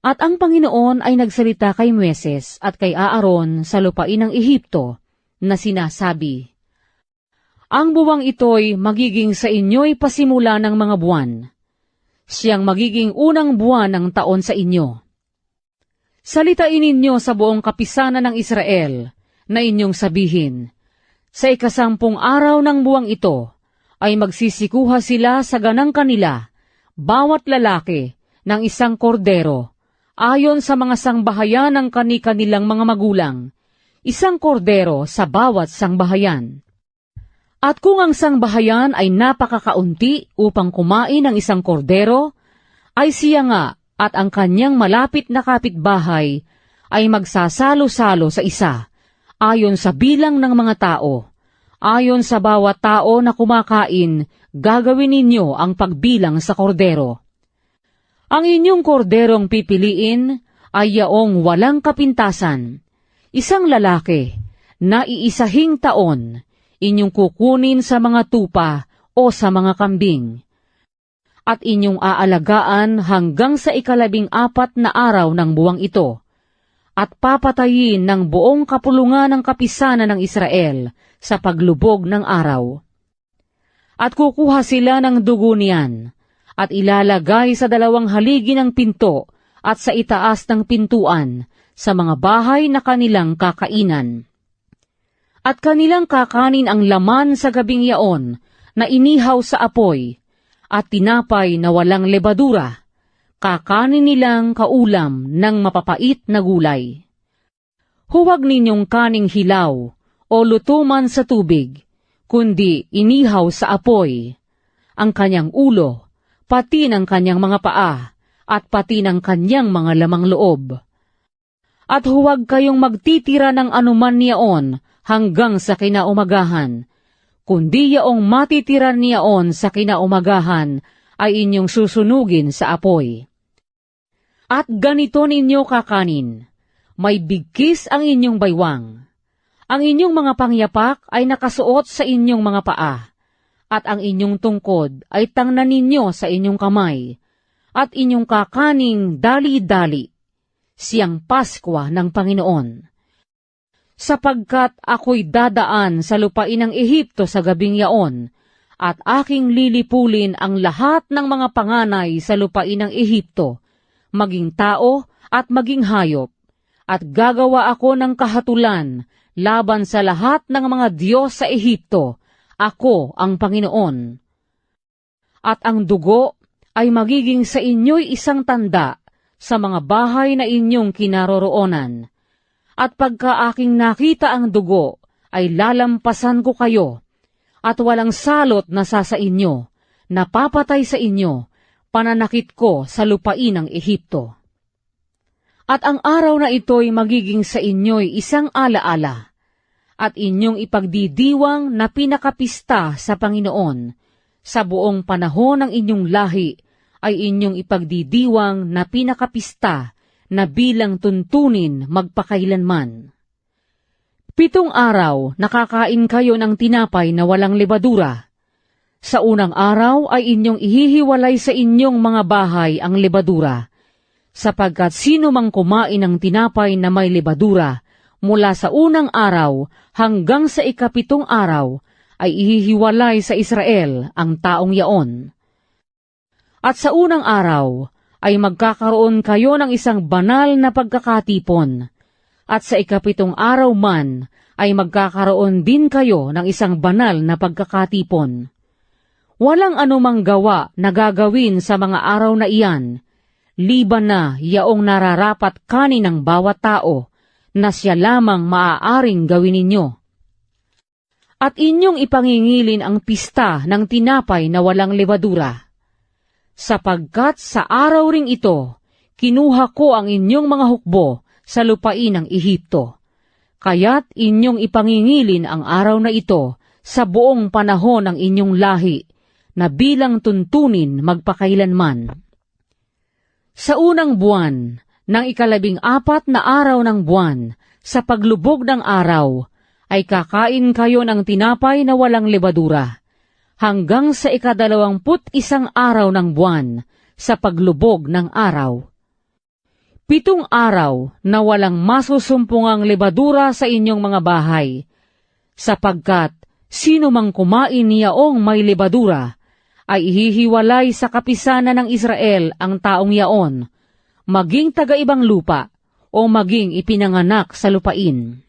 At ang Panginoon ay nagsalita kay Moises at kay Aaron sa lupain ng Ehipto na sinasabi, "Ang buwang ito'y magiging sa inyo'y pasimula ng mga buwan. Siyang magiging unang buwan ng taon sa inyo. Salitain ninyo sa buong kapisanan ng Israel na inyong sabihin, sa 10 araw ng buwang ito ay magsisikuha sila sa ganang kanila, bawat lalaki, ng 1 kordero, ayon sa mga sangbahayan ng kani-kanilang mga magulang, 1 kordero sa bawat sangbahayan. At kung ang sangbahayan ay napakakaunti upang kumain ng 1 kordero, ay siya nga at ang kanyang malapit na kapitbahay ay magsasalo-salo sa isa, ayon sa bilang ng mga tao. Ayon sa bawat tao na kumakain, gagawin ninyo ang pagbilang sa kordero. Ang inyong korderong pipiliin ay yaong walang kapintasan, 1 lalaki, na iisahing taon, inyong kukunin sa mga tupa o sa mga kambing. At inyong aalagaan hanggang sa 14 na araw ng buwang ito, at papatayin ng buong kapulungan ng kapisanan ng Israel sa paglubog ng araw. At kukuha sila ng dugo niyan, at ilalagay sa 2 haligi ng pinto at sa itaas ng pintuan, sa mga bahay na kanilang kakainan. At kanilang kakanin ang laman sa gabing yaon na inihaw sa apoy, at tinapay na walang lebadura, kakanin nilang kaulam ng mapapait na gulay. Huwag ninyong kaning hilaw o lutuman sa tubig, kundi inihaw sa apoy, ang kanyang ulo, pati ng kanyang mga paa, at pati ng kanyang mga lamang loob. At huwag kayong magtitira ng anuman niyaon hanggang sa kinaumagahan, kundi yaong matitira niyaon sa kinaumagahan ay inyong susunugin sa apoy. At ganito ninyo kakanin, may bigkis ang inyong baywang. Ang inyong mga pangyapak ay nakasuot sa inyong mga paa, at ang inyong tungkod ay tangnan ninyo sa inyong kamay, at inyong kakaning dali-dali, siyang Paskwa ng Panginoon. Sapagkat ako'y dadaan sa lupain ng Ehipto sa gabing yaon, at aking lilipulin ang lahat ng mga panganay sa lupain ng Ehipto, maging tao at maging hayop, at gagawa ako ng kahatulan laban sa lahat ng mga Diyos sa Ehipto. Ako ang Panginoon. At ang dugo ay magiging sa inyo'y isang tanda sa mga bahay na inyong kinaroroonan. At pagka aking nakita ang dugo, ay lalampasan ko kayo, at walang salot na sa inyo, napapatay sa inyo, pananakit ko sa lupain ng Ehipto. At ang araw na ito'y magiging sa inyo'y isang alaala, at inyong ipagdidiwang na pinakapista sa Panginoon. Sa buong panahon ng inyong lahi ay inyong ipagdidiwang na pinakapista na bilang tuntunin magpakailanman. 7 araw nakakain kayo ng tinapay na walang lebadura. Sa unang araw ay inyong ihihiwalay sa inyong mga bahay ang lebadura, sapagkat sino mang kumain ng tinapay na may lebadura, mula sa unang araw hanggang sa 7 araw, ay ihihiwalay sa Israel ang taong yaon. At sa unang araw, ay magkakaroon kayo ng isang banal na pagkakatipon, at sa 7 araw man, ay magkakaroon din kayo ng isang banal na pagkakatipon. Walang anumang gawa na gagawin sa mga araw na iyan, liban na yaong nararapat kanin ng bawat tao, na siya lamang maaaring gawin ninyo. At inyong ipangingilin ang pista ng tinapay na walang lebadura. Sapagkat sa araw ring ito, kinuha ko ang inyong mga hukbo sa lupain ng Ehipto. Kaya't inyong ipangingilin ang araw na ito sa buong panahon ng inyong lahi, na bilang tuntunin magpakailanman. Sa unang buwan, ng 14 na araw ng buwan, sa paglubog ng araw, ay kakain kayo ng tinapay na walang lebadura, hanggang sa 21 araw ng buwan, sa paglubog ng araw. 7 araw na walang masusumpungang lebadura sa inyong mga bahay, sapagkat sino mang kumain niyaong may lebadura, ay ihihiwalay sa kapisanan ng Israel ang taong yaon, maging taga-ibang lupa o maging ipinanganak sa lupain.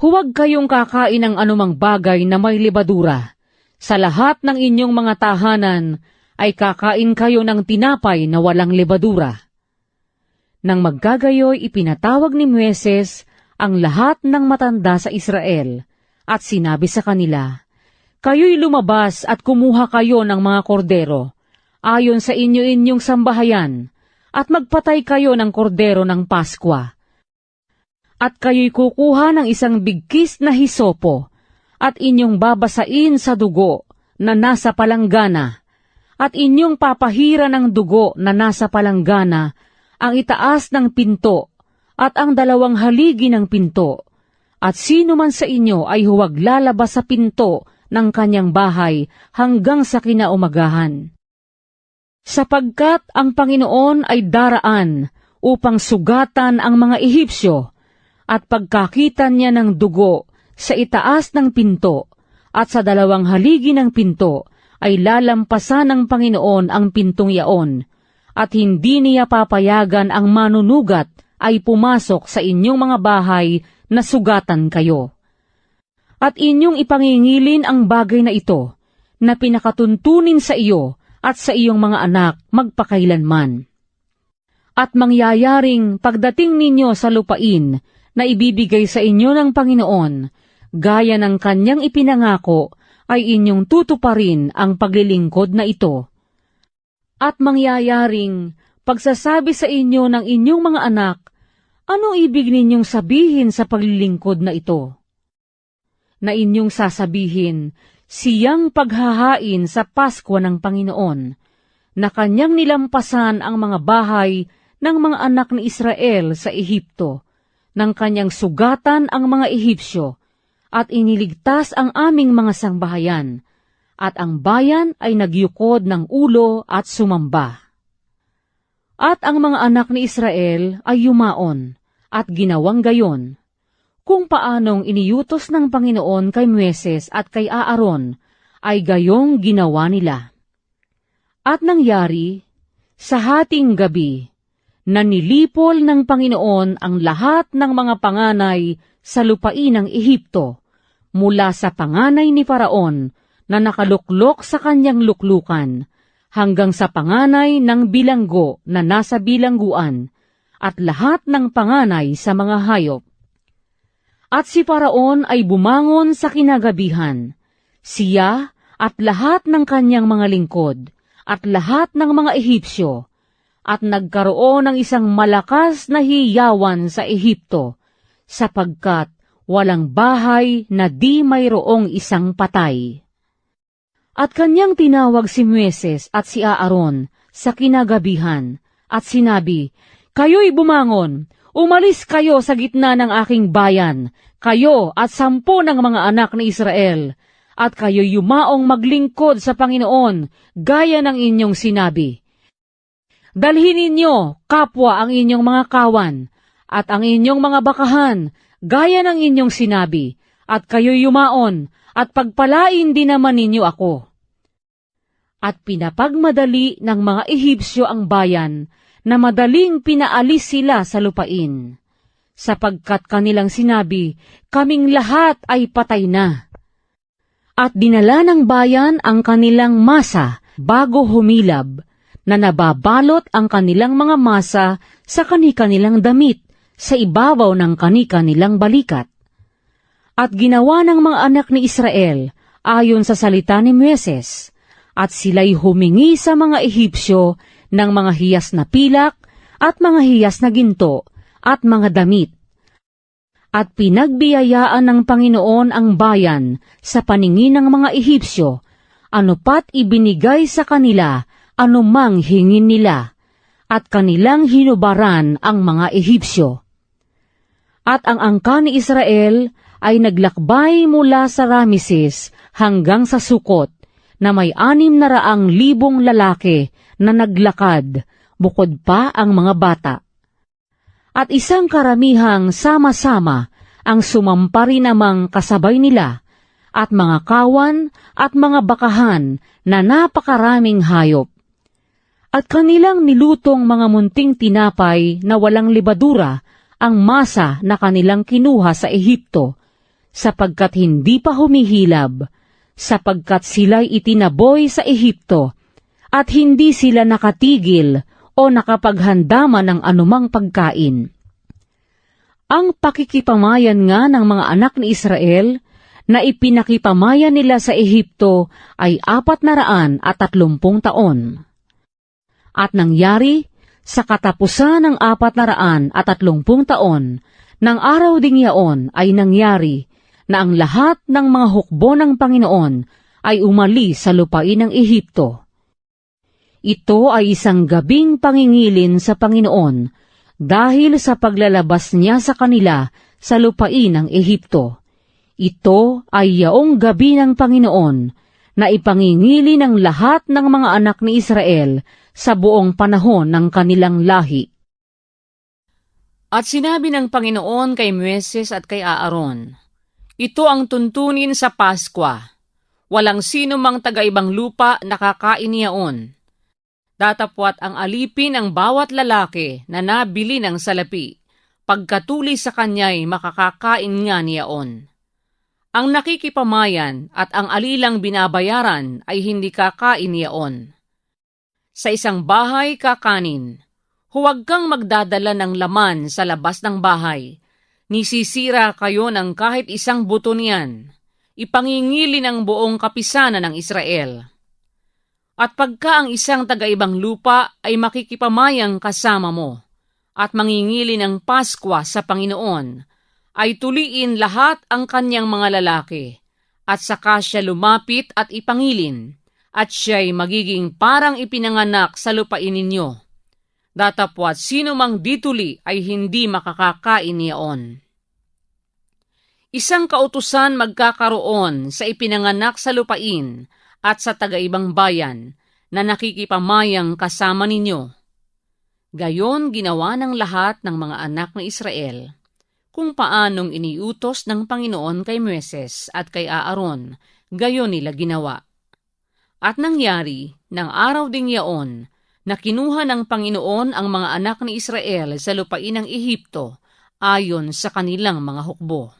Huwag kayong kakain ng anumang bagay na may lebadura. Sa lahat ng inyong mga tahanan ay kakain kayo ng tinapay na walang lebadura. Nang maggagayoy, ipinatawag ni Moises ang lahat ng matanda sa Israel at sinabi sa kanila, "Kayo'y lumabas at kumuha kayo ng mga kordero ayon sa inyong sambahayan at magpatay kayo ng kordero ng Paskwa. At kayo'y kukuha ng isang bigkis na hisopo at inyong babasain sa dugo na nasa palanggana at inyong papahira ng dugo na nasa palanggana ang itaas ng pinto at ang 2 haligi ng pinto, at sino man sa inyo ay huwag lalabas sa pinto ng kanyang bahay hanggang sa kinaumagahan. Sapagkat ang Panginoon ay daraan upang sugatan ang mga Ehipsyo, at pagkakita niya ng dugo sa itaas ng pinto at sa 2 haligi ng pinto, ay lalampasan ng Panginoon ang pintong yaon, at hindi niya papayagan ang manunugat ay pumasok sa inyong mga bahay na sugatan kayo. At inyong ipangingilin ang bagay na ito, na pinakatuntunin sa iyo at sa iyong mga anak magpakailanman. At mangyayaring pagdating ninyo sa lupain na ibibigay sa inyo ng Panginoon, gaya ng kanyang ipinangako, ay inyong tutuparin ang paglilingkod na ito. At mangyayaring pagsasabi sa inyo ng inyong mga anak, ano ibig ninyong sabihin sa paglilingkod na ito? Na inyong sasabihin, siyang paghahain sa Paskwa ng Panginoon, na kanyang nilampasan ang mga bahay ng mga anak ni Israel sa Ehipto, nang kanyang sugatan ang mga Ehipsyo, at iniligtas ang aming mga sangbahayan, at ang bayan ay nagyukod ng ulo at sumamba. At ang mga anak ni Israel ay yumaon, at ginawang gayon, kung paanong iniutos ng Panginoon kay Moises at kay Aaron, ay gayong ginawa nila. At nangyari, sa hating gabi, na nilipol ng Panginoon ang lahat ng mga panganay sa lupain ng Ehipto, mula sa panganay ni Faraon na nakaluklok sa kanyang luklukan, hanggang sa panganay ng bilanggo na nasa bilangguan, at lahat ng panganay sa mga hayop. At si Faraon ay bumangon sa kinagabihan, siya at lahat ng kanyang mga lingkod, at lahat ng mga Ehipsyo, at nagkaroon ng isang malakas na hiyawan sa Ehipto, sapagkat walang bahay na di mayroong isang patay. At kanyang tinawag si Moises at si Aaron sa kinagabihan, at sinabi, "Kayo'y bumangon, umalis kayo sa gitna ng aking bayan, kayo at 10 ng mga anak ni Israel, at kayo'y yumaong maglingkod sa Panginoon, gaya ng inyong sinabi. Dalhin ninyo, kapwa, ang inyong mga kawan, at ang inyong mga bakahan, gaya ng inyong sinabi, at kayo'y yumaon, at pagpalain din naman ninyo ako." At pinapagmadali ng mga Ehipsyo ang bayan, na madaling pinaalis sila sa lupain, sapagkat kanilang sinabi, "Kaming lahat ay patay na." At dinala ng bayan ang kanilang masa bago humilab, na nababalot ang kanilang mga masa sa kani-kanilang damit, sa ibabaw ng kani-kanilang balikat. At ginawa ng mga anak ni Israel ayon sa salita ni Moises, at sila'y humingi sa mga Ehipsyo ng mga hiyas na pilak at mga hiyas na ginto at mga damit. At pinagbiyayaan ng Panginoon ang bayan sa paningin ng mga Ehipsyo, anupat ibinigay sa kanila anumang hingin nila, at kanilang hinubaran ang mga Ehipsyo. At ang angka ni Israel ay naglakbay mula sa Rameses hanggang sa Sukot, na may 600,000 lalaki na naglakad, bukod pa ang mga bata. At isang karamihang sama-sama ang sumampari namang kasabay nila, at mga kawan at mga bakahan na napakaraming hayop. At kanilang nilutong mga munting tinapay na walang libadura ang masa na kanilang kinuha sa Ehipto, sapagkat hindi pa humihilab, sapagkat sila'y itinaboy sa Ehipto, at hindi sila nakatigil o nakapaghandaman ng anumang pagkain. Ang pakikipamayan nga ng mga anak ni Israel na ipinakipamayan nila sa Ehipto ay 430 taon. At nangyari, sa katapusan ng 430 taon, ng araw ding yaon ay nangyari na ang lahat ng mga hukbo ng Panginoon ay umalis sa lupain ng Ehipto. Ito ay isang gabing pangingilin sa Panginoon dahil sa paglalabas niya sa kanila sa lupain ng Ehipto. Ito ay yaong gabi ng Panginoon na ipangingili ng lahat ng mga anak ni Israel sa buong panahon ng kanilang lahi. At sinabi ng Panginoon kay Moises at kay Aaron, ito ang tuntunin sa Paskwa. Walang sino mang taga-ibang lupa nakakain niyaon. Datapwat ang alipin ng bawat lalaki na nabili ng salapi. Pagkatuli sa kanya'y makakakain nga niyaon. Ang nakikipamayan at ang alilang binabayaran ay hindi kakain niyaon. Sa isang bahay kakanin, huwag kang magdadala ng laman sa labas ng bahay. Nisisira kayo ng kahit isang buto niyan. Ipangingili ng buong kapisanan ng Israel. At pagka ang isang taga-ibang lupa ay makikipamayang kasama mo, at mangingili ng Paskwa sa Panginoon, ay tuliin lahat ang kanyang mga lalaki, at saka siya lumapit at ipangilin, at siya'y magiging parang ipinanganak sa lupain ninyo. Datapwat sino mang dituli ay hindi makakakain niyaon. Isang kautusan magkakaroon sa ipinanganak sa lupain at sa taga-ibang bayan na nakikipamayang kasama ninyo. Gayon ginawa ng lahat ng mga anak ng Israel, kung paanong iniutos ng Panginoon kay Moises at kay Aaron, gayon nila ginawa. At nangyari, ng araw ding yaon, na kinuha ng Panginoon ang mga anak ni Israel sa lupain ng Ehipto, ayon sa kanilang mga hukbo.